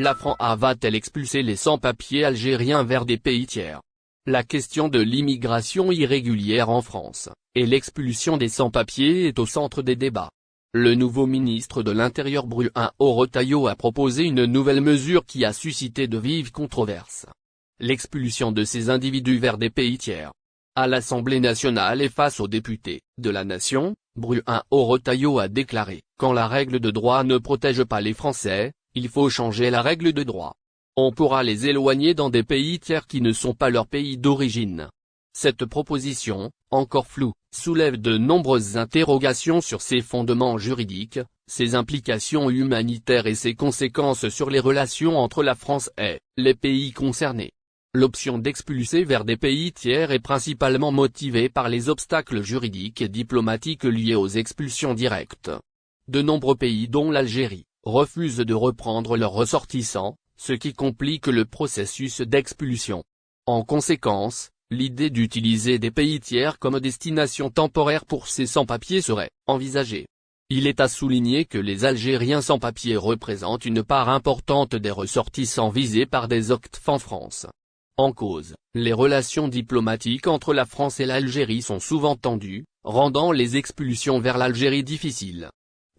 La France va-t-elle expulser les sans-papiers algériens vers des pays tiers? La question de l'immigration irrégulière en France, et l'expulsion des sans-papiers est au centre des débats. Le nouveau ministre de l'Intérieur Bruno Retailleau a proposé une nouvelle mesure qui a suscité de vives controverses. L'expulsion de ces individus vers des pays tiers. À l'Assemblée nationale et face aux députés de la Nation, Bruno Retailleau a déclaré « Quand la règle de droit ne protège pas les Français, il faut changer la règle de droit. On pourra les éloigner dans des pays tiers qui ne sont pas leur pays d'origine. » Cette proposition, encore floue, soulève de nombreuses interrogations sur ses fondements juridiques, ses implications humanitaires et ses conséquences sur les relations entre la France et les pays concernés. L'option d'expulser vers des pays tiers est principalement motivée par les obstacles juridiques et diplomatiques liés aux expulsions directes. De nombreux pays dont l'Algérie refusent de reprendre leurs ressortissants, ce qui complique le processus d'expulsion. En conséquence, l'idée d'utiliser des pays tiers comme destination temporaire pour ces sans-papiers serait envisagée. Il est à souligner que les Algériens sans-papiers représentent une part importante des ressortissants visés par des OQTF en France. En cause, les relations diplomatiques entre la France et l'Algérie sont souvent tendues, rendant les expulsions vers l'Algérie difficiles.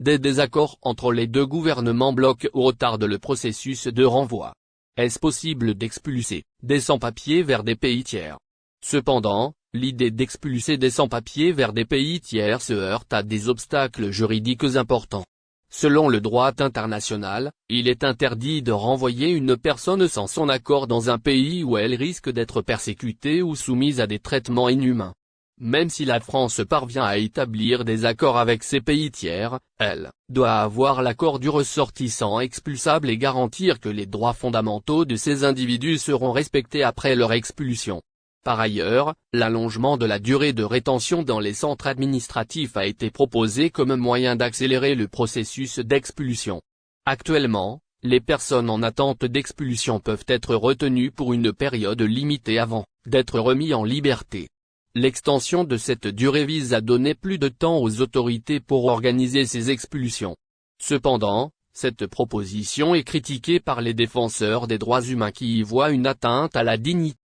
Des désaccords entre les deux gouvernements bloquent ou retardent le processus de renvoi. Est-ce possible d'expulser des sans-papiers vers des pays tiers? Cependant, l'idée d'expulser des sans-papiers vers des pays tiers se heurte à des obstacles juridiques importants. Selon le droit international, il est interdit de renvoyer une personne sans son accord dans un pays où elle risque d'être persécutée ou soumise à des traitements inhumains. Même si la France parvient à établir des accords avec ces pays tiers, elle doit avoir l'accord du ressortissant expulsable et garantir que les droits fondamentaux de ces individus seront respectés après leur expulsion. Par ailleurs, l'allongement de la durée de rétention dans les centres administratifs a été proposé comme moyen d'accélérer le processus d'expulsion. Actuellement, les personnes en attente d'expulsion peuvent être retenues pour une période limitée avant d'être remis en liberté. L'extension de cette durée vise à donner plus de temps aux autorités pour organiser ces expulsions. Cependant, cette proposition est critiquée par les défenseurs des droits humains qui y voient une atteinte à la dignité